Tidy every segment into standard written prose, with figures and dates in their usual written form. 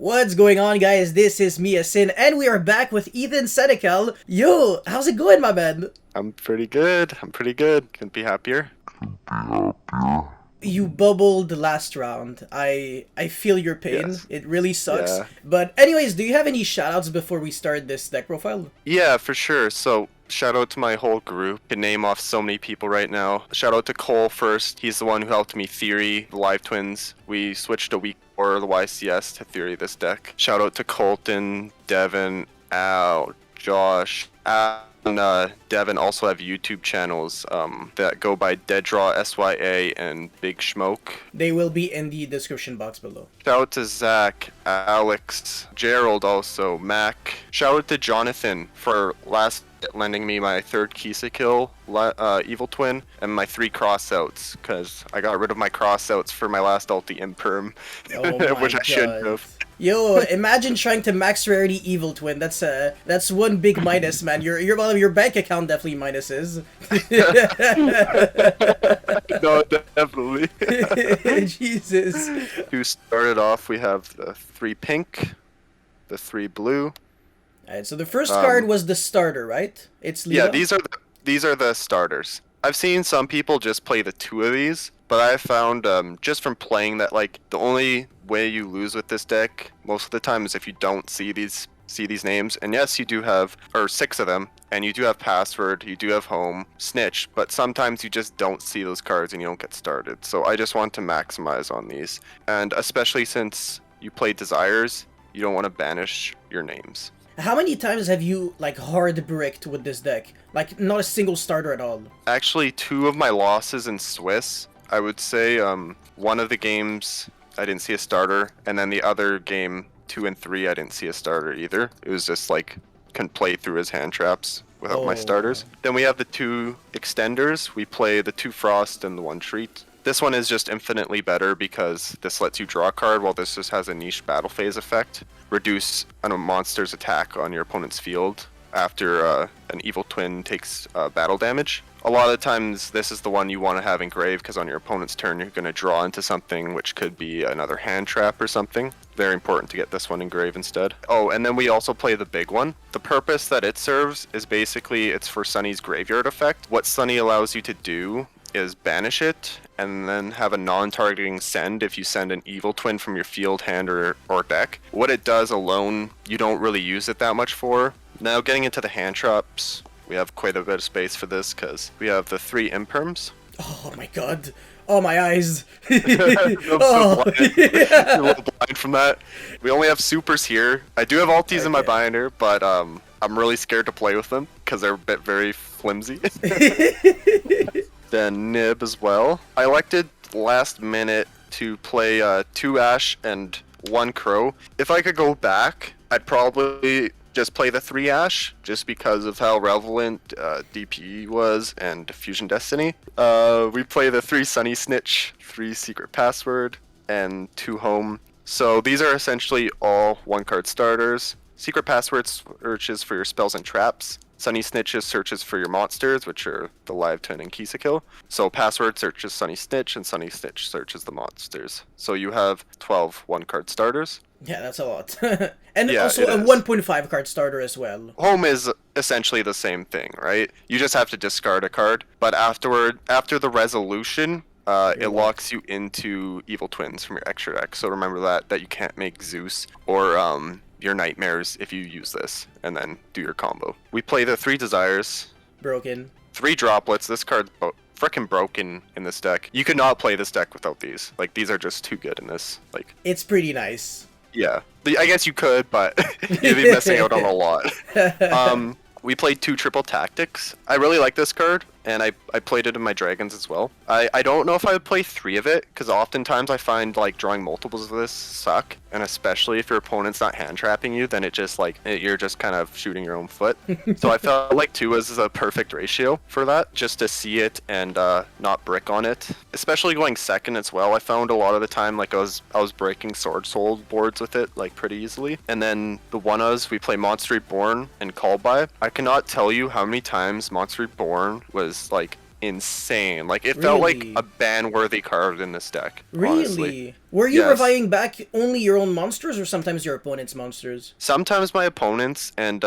What's going on, guys? This is me, Sin, and we are back with Ethan SENECAL. Yo, how's it going, my man? I'm pretty good. Couldn't be happier. You bubbled last round. I feel your pain. Yes. It really sucks. Yeah. But anyways, do you have any shoutouts before we start this deck profile? Yeah, for sure. So shout out to my whole group. Can name off so many people right now. Shout out to Cole first. He's the one who helped me theory the Live Twins. We switched a week before the YCS to theory this deck. Shout out to Colton, Devin, Al, Josh, and Devin also have YouTube channels that go by DeadDrawSyA and Big Shmoke. They will be in the description box below. Shout out to Zach, Alex, Gerald also, Mac. Shout out to Jonathan for lending me my third Kisa kill, Evil Twin, and my 3 crossouts, because I got rid of my crossouts for my last ulti Imperm, Oh which my I shouldn't have. Yo, imagine trying to max rarity Evil Twin. That's one big minus, man. Your bank account definitely minuses. No, definitely. Jesus. To start it off, we have the 3 pink, the 3 blue. Alright, so the first card was the starter, right? It's Leo. Yeah, these are the starters. I've seen some people just play the 2 of these, but I found just from playing that, like, the only way you lose with this deck most of the time is if you don't see these names. And yes, you do have 6 of them, and you do have password, you do have home, snitch, but sometimes you just don't see those cards and you don't get started. So I just want to maximize on these, and especially since you play desires, you don't want to banish your names. How many times have you, like, hard bricked with this deck? Like, not a single starter at all? Actually, 2 of my losses in Swiss, I would say, one of the games I didn't see a starter, and then the other game, 2 and 3, I didn't see a starter either. It was just like, couldn't play through his hand traps without my starters. Then we have the 2 extenders. We play the 2 frost and the 1 treat. This one is just infinitely better because this lets you draw a card, while this just has a niche battle phase effect. Reduce a monster's attack on your opponent's field after an Evil Twin takes battle damage. A lot of times this is the one you want to have engraved because on your opponent's turn you're going to draw into something, which could be another hand trap or something. Very important to get this one engraved instead. Oh, and then we also play the big one. The purpose that it serves is basically it's for Sunny's graveyard effect. What Sunny allows you to do is banish it and then have a non-targeting send if you send an Evil Twin from your field, hand, or deck. What it does alone, you don't really use it that much for. Now getting into the hand traps, we have quite a bit of space for this because we have the 3 imperms. Oh my god. Oh, my eyes. You're a little blind from that. We only have supers here. I do have alties in my binder, but I'm really scared to play with them because they're very flimsy. Then Nib as well. I elected last minute to play 2 Ash and 1 Crow. If I could go back, I'd probably just play the 3 Ash, just because of how relevant DP was and Fusion Destiny. We play the 3 Sunny Snitch, 3 Secret Password, and 2 Home. So these are essentially all 1-card starters. Secret Password searches for your spells and traps. Sunny Snitches searches for your monsters, which are the Live Twin and Kisa kill. So Password searches Sunny Snitch, and Sunny Snitch searches the monsters. So you have 12 1-card starters. Yeah, that's a lot. And Yeah, also it a is. 1.5 card starter as well. Home is essentially the same thing, right? You just have to discard a card, but after the resolution, it locks you into Evil Twins from your extra deck. So remember that you can't make Zeus or your nightmares if you use this and then do your combo. We play the 3 desires. Broken. 3 droplets. This card's freaking broken in this deck. You could not play this deck without these. Like, these are just too good in this. Like, It's pretty nice. yeah. I guess you could, but you'd be missing out on a lot. We played 2 triple tactics. I really like this card, and I played it in my dragons as well. I don't know if I would play 3 of it, because oftentimes I find like drawing multiples of this suck, and especially if your opponent's not hand trapping you, then it just like you're just kind of shooting your own foot. So I felt like 2 was a perfect ratio for that, just to see it and not brick on it. Especially going second as well, I found a lot of the time like I was breaking Sword Soul boards with it like pretty easily. And then the 1-Us, we play Monster Reborn and Call By. I cannot tell you how many times Monster Reborn was like insane. Like, it felt like Really? a ban-worthy card in this deck, Really? honestly. Were you Yes. reviving back only your own monsters or sometimes your opponent's monsters? Sometimes my opponents, and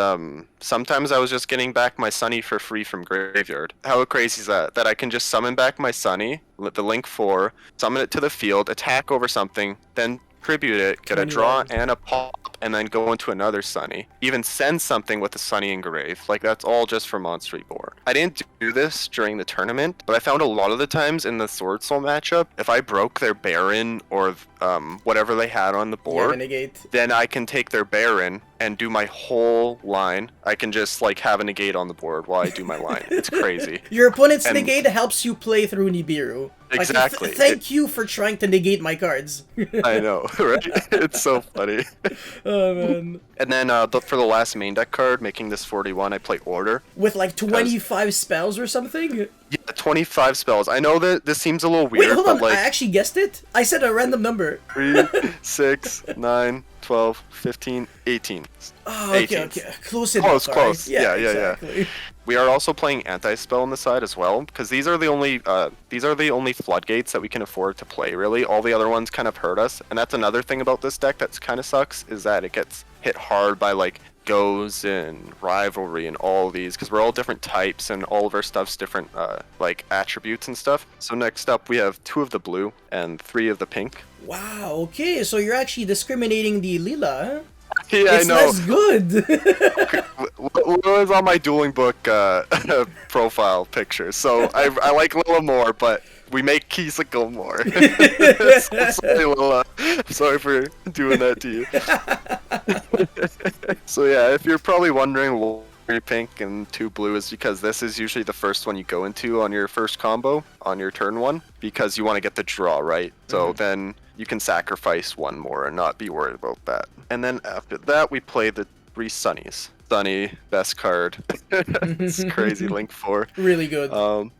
sometimes I was just getting back my Sunny for free from Graveyard. How crazy is that? That I can just summon back my Sunny, the Link 4, summon it to the field, attack over something, then tribute it, get a draw 21. and a pop, and then go into another Sunny. Even send something with a Sunny Engrave. Like, that's all just for Monster Reborn. I didn't do this during the tournament, but I found a lot of the times in the Sword Soul matchup, if I broke their Baron or whatever they had on the Yeah, board, negate. then I can take their Baron and do my whole line. I can just like have a negate on the board while I do my line. It's crazy. Your opponent's And- negate helps you play through Nibiru. Like, Exactly. thank you for trying to negate my cards. I know, right? It's so funny. Oh man. And then for the last main deck card, making this 41, I play Order. With like 25 spells or something? Yeah, 25 spells. I know that this seems a little Wait, weird, hold but on. like I actually guessed it. I said a random number. 3, 6, 9, 12, 15, 18. Oh, okay, 18. okay. Close enough. Close, alright. close. Yeah. Exactly. We are also playing Anti-Spell on the side as well, because these are the only floodgates that we can afford to play, really. All the other ones kind of hurt us, and that's another thing about this deck that's kind of sucks, is that it gets hit hard by, like, Goes and Rivalry and all these, because we're all different types, and all of our stuff's different, like, attributes and stuff. So next up, we have 2 of the blue and 3 of the pink. Wow, okay, so you're actually discriminating the Lila, huh? Yeah, It's I know. less good. What was on my dueling book profile picture? So I like Lila more, but we make Keesicle more. Sorry, Lila. Sorry for doing that to you. So yeah, if you're probably wondering why 3 pink and 2 blue is because this is usually the first one you go into on your first combo on your turn 1, because you want to get the draw, right? So then you can sacrifice 1 more and not be worried about that. And then after that, we play the 3 Sunnies. Sunny, best card. It's crazy, Link 4. Really good.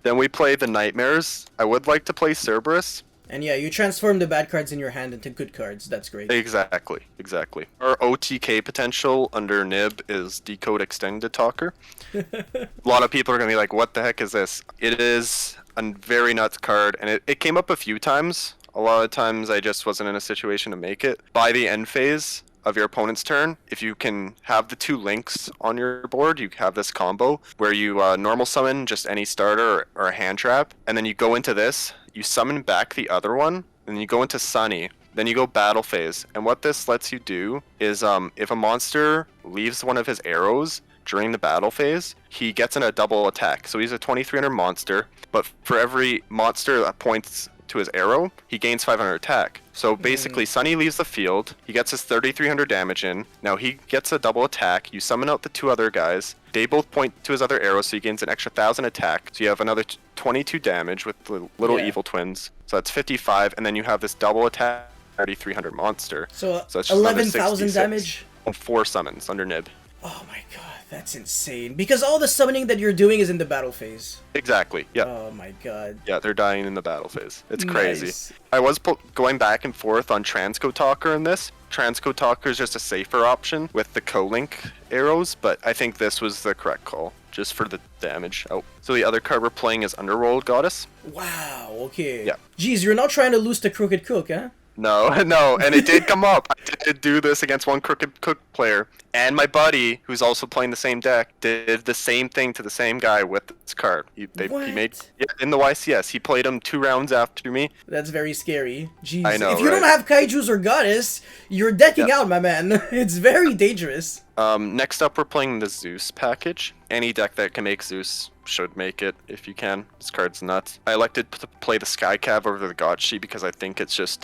Then we play the Nightmares. I would like to play Cerberus. And yeah, you transform the bad cards in your hand into good cards. That's great. Exactly. Our OTK potential under Nib is Decode Extended Talker. A lot of people are going to be like, what the heck is this? It is a very nuts card, and it came up a few times. A lot of times I just wasn't in a situation to make it. By the end phase of your opponent's turn, if you can have the 2 links on your board, you have this combo where you normal summon just any starter or a hand trap, and then you go into this, you summon back the other one, and you go into Sunny, then you go battle phase. And what this lets you do is if a monster leaves one of his arrows during the battle phase, he gets in a double attack. So he's a 2300 monster, but for every monster that points to his arrow, he gains 500 attack. So basically, Sunny leaves the field, he gets his 3300 damage in, now he gets a double attack, you summon out the 2 other guys, they both point to his other arrows, so he gains an extra 1000 attack, so you have another 22 damage with the little evil twins, so that's 55, and then you have this double attack 3300 monster. So, So it's just another 11,000 66. damage? 4 summons under Nib. Oh my god, that's insane. Because all the summoning that you're doing is in the battle phase. Exactly, yeah. Oh my god. Yeah, they're dying in the battle phase. It's crazy. Nice. I was going back and forth on Transcode Talker in this. Transcode Talker is just a safer option with the co-link arrows, but I think this was the correct call, just for the damage. Oh, so the other card we're playing is Underworld Goddess. Wow, okay. Yeah. Geez, you're not trying to lose to Crooked Cook, huh? No, and it did come up. I did do this against one Crooked Cook player, and my buddy, who's also playing the same deck, did the same thing to the same guy with this card. He made in the YCS. He played him 2 rounds after me. That's very scary. Jeez. I know, if you don't right? have Kaijus or Goddess, you're decking out, my man. It's very dangerous. Next up, we're playing the Zeus package. Any deck that can make Zeus should make it if you can. This card's nuts. I elected to play the Skycav over the Gotchi because I think it's just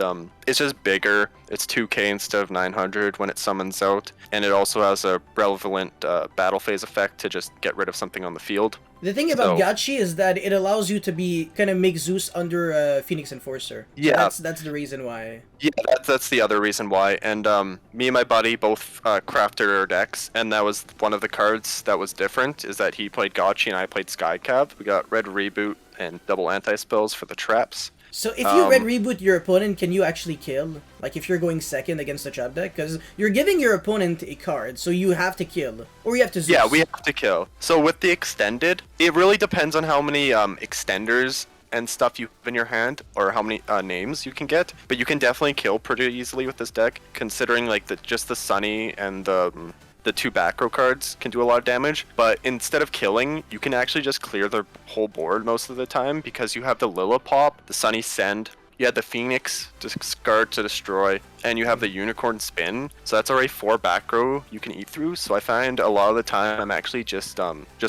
bigger. It's 2k instead of 900 when it summons out, and it also has a relevant battle phase effect to just get rid of something on the field. The thing about Gachi is that it allows you to kind of make Zeus under Phoenix Enforcer. So Yeah. that's the reason why. Yeah, that's the other reason why. And me and my buddy both crafted our decks, and that was one of the cards that was different, is that he played Gotchi and I played Skycav. We got red reboot and double anti-spells for the traps. So if you red reboot your opponent, can you actually kill? Like if you're going second against the trap deck? Because you're giving your opponent a card, so you have to kill. Or you have to Zeus. Yeah, we have to kill. So with the extended, it really depends on how many extenders and stuff you have in your hand, or how many names you can get. But you can definitely kill pretty easily with this deck, considering like just the Sunny and the 2 back row cards can do a lot of damage. But instead of killing, you can actually just clear the whole board most of the time, because you have the Lillipop, the Sunny Send, you have the Phoenix, discard to destroy, and you have the Unicorn Spin. So that's already 4 back row you can eat through. So I find a lot of the time I'm actually just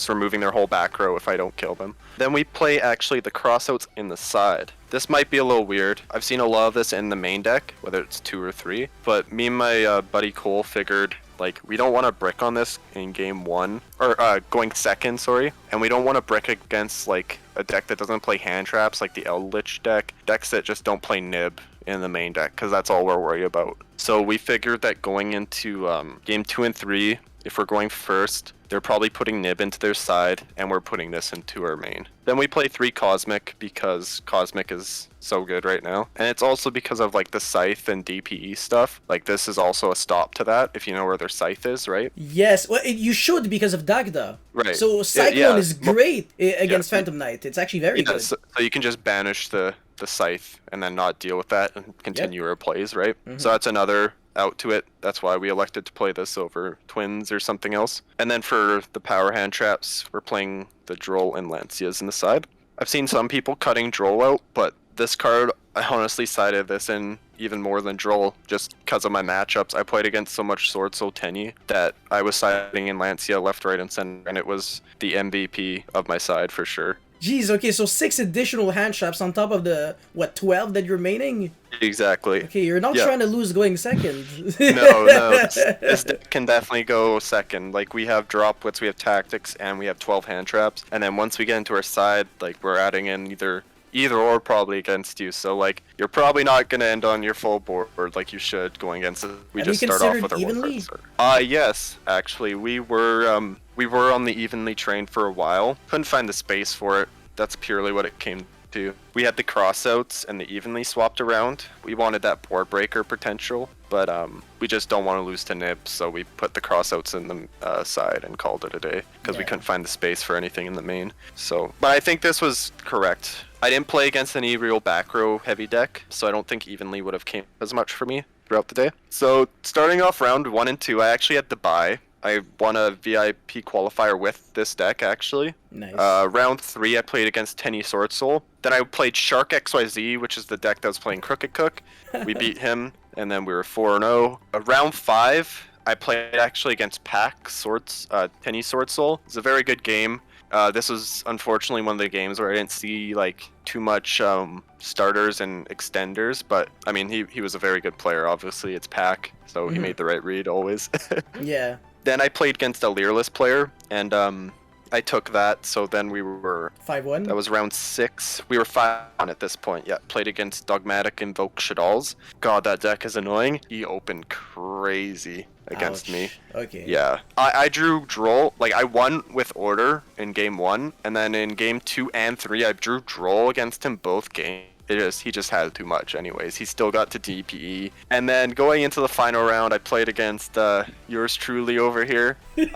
removing their whole back row if I don't kill them. Then we play actually the crossouts in the side. This might be a little weird. I've seen a lot of this in the main deck, whether it's 2 or 3. But me and my buddy Cole figured, like, we don't want to brick on this in game 1, or going second, sorry. And we don't want to brick against like a deck that doesn't play hand traps, like the Eldritch deck, decks that just don't play Nib in the main deck, because that's all we're worried about. So we figured that going into game 2 and 3, if we're going first, they're probably putting Nib into their side, and we're putting this into our main. Then we play 3 Cosmic, because Cosmic is so good right now. And it's also because of like the Scythe and DPE stuff. Like this is also a stop to that, if you know where their Scythe is, right? Yes, well, you should because of Dagda. Right. So Cyclone is great against Phantom Knight. It's actually very good. So you can just banish the Scythe and then not deal with that and continue your plays, right? So that's another out to it. That's why we elected to play this over Twins or something else. And then for the power hand traps, we're playing the Droll and Lancias in the side. I've seen some people cutting Droll out, but this card, I honestly sided this in even more than Droll, just because of my matchups. I played against so much Sword Soul Tenyi that I was siding in Lancia left, right, and center, and it was the MVP of my side for sure. Jeez, okay, so 6 additional hand traps on top of the, what, 12 that you're maining? Exactly. Okay, you're not trying to lose going second. No, this deck can definitely go second. Like, we have Dropwits, we have Tactics, and we have 12 hand traps. And then once we get into our side, like, we're adding in either or probably against you. So, like, you're probably not going to end on your full board like you should going against it. We just start off with our evenly? Yes, actually. We were on the evenly train for a while. Couldn't find the space for it. That's purely what it came to. We had the crossouts and the evenly swapped around. We wanted that board breaker potential, but we just don't want to lose to Nib, so we put the crossouts in the side and called it a day, because we couldn't find the space for anything in the main. So, but I think this was correct. I didn't play against any real back row heavy deck, so I don't think evenly would have came as much for me throughout the day. So starting off round 1 and 2, I actually had to buy. I won a VIP qualifier with this deck, actually. Nice. Round 3, I played against Tenyi Sword Soul. Then I played Shark XYZ, which is the deck that was playing Crooked Cook. We beat him, and then we were 4-0. Round 5, I played actually against Pack Tenyi Sword Soul. It's a very good game. This was unfortunately one of the games where I didn't see like too much starters and extenders, but I mean he was a very good player. Obviously, it's Pack, so he made the right read always. Yeah. Then I played against a Learless player, and I took that. So then we were 5-1. That was round 6. We were 5-1 at this point. Yeah, played against Dogmatic Invoke Shadal's. God, that deck is annoying. He opened crazy against me. Okay. Yeah, I drew Droll. Like, I won with order in game 1, and then in game 2 and 3, I drew Droll against him both games. He just had too much anyways. He still got to DPE. And then going into the final round, I played against yours truly over here with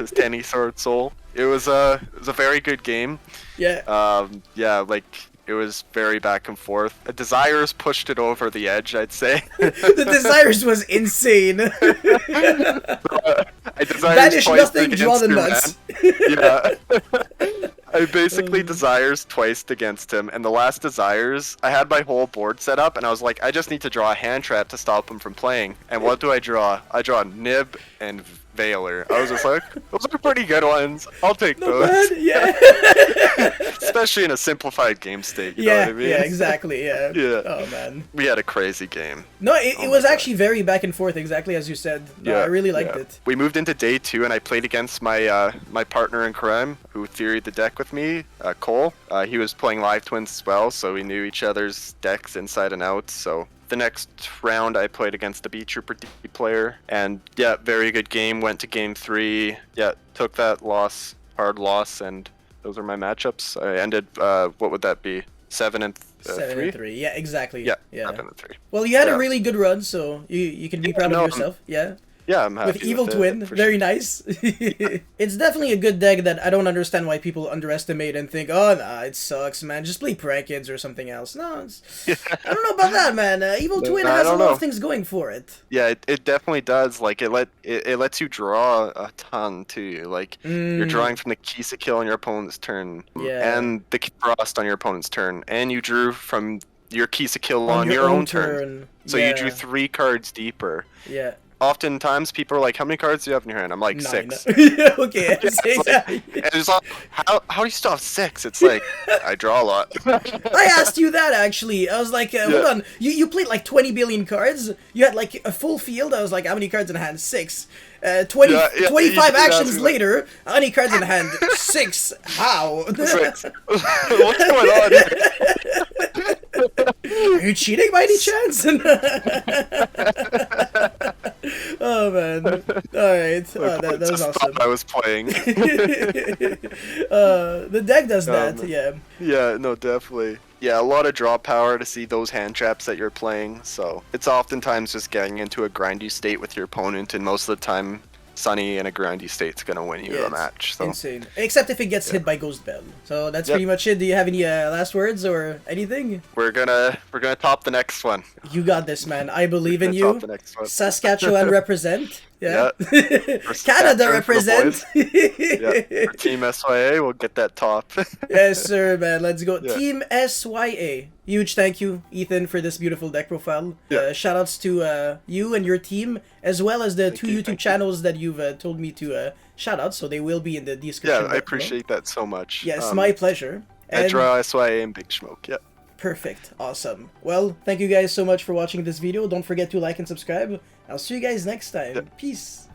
his Tenyi Sword Soul. It was a very good game. Yeah. Yeah, like, it was very back and forth. Desires pushed it over the edge, I'd say. The Desires was insane. I Banish nothing, draw the nuts. Yeah. I basically Desires twice against him, and the last Desires, I had my whole board set up, and I was like, I just need to draw a hand trap to stop him from playing. And what do I draw? I draw Nib and Veiler. I was just like, those are pretty good ones. I'll take those. Bad, yeah. Especially in a simplified game state, you know what I mean? Yeah, exactly, yeah. Yeah. Oh, man. We had a crazy game. No, it was actually very back and forth, exactly as you said. No, I really liked it. We moved into day 2, and I played against my my partner in crime, who theoried the deck with me, Cole. He was playing Live Twins as well, so we knew each other's decks inside and out, so... The next round, I played against a Beat Trooper D player, and yeah, very good game. Went to game 3. Yeah, took that loss, hard loss, and those are my matchups. I ended, what would that be? 7-3 7 and 3. Yeah, exactly. Yeah, Yeah. 7 and 3. Well, you had Yeah. a really good run, so you can be proud of yourself. Yeah. Yeah, I'm happy With Evil it, Twin, for very sure. nice. It's definitely a good deck that I don't understand why people underestimate and think, oh, nah, it sucks, man. Just play Prank Kids or something else. No, I don't know about that, man. Evil Twin has a lot of things going for it. Yeah, it definitely does. Like it lets you draw a ton too. Like you're drawing from the Kisa kill on your opponent's turn, Yeah. and the Frost on your opponent's turn, and you drew from your Kisa kill on your own turn. So you drew 3 cards deeper. Yeah. Oftentimes people are like, "How many cards do you have in your hand?" I'm like, 6. Okay. And it's like, how do you still have 6? It's like I draw a lot. I asked you that actually. I was like, hold on, you played like 20 billion cards. You had like a full field. I was like, how many cards in hand? 6. 25 actions later, how many cards in hand? 6. How? 6. What's going on here? Are you cheating by any chance? Oh man! All right, that was awesome. I was playing. The deck does that, yeah. Yeah, no, definitely. Yeah, a lot of draw power to see those hand traps that you're playing. So it's oftentimes just getting into a grindy state with your opponent, and most of the time, Sunny in a grindy state's gonna win you a match. So. Insane. Except if it gets hit by Ghost Bell. So that's pretty much it. Do you have any last words or anything? We're gonna top the next one. You got this, man. I believe in you. Top the next one. Saskatchewan represent. Yeah. Canada Saskatchewan represent. Yeah. For Team SYA, we'll get that top. Yes, sir, man. Let's go. Yeah. Team SYA. Huge thank you, Ethan, for this beautiful deck profile. Yeah. Shout outs to you and your team, as well as the 2 YouTube channels that you've told me to shout out, so they will be in the description. Yeah, I appreciate that so much. Yes, my pleasure. And DeadDrawSyA and Big Shmoke, yeah. Perfect. Awesome. Well, thank you guys so much for watching this video. Don't forget to like and subscribe. I'll see you guys next time. Peace.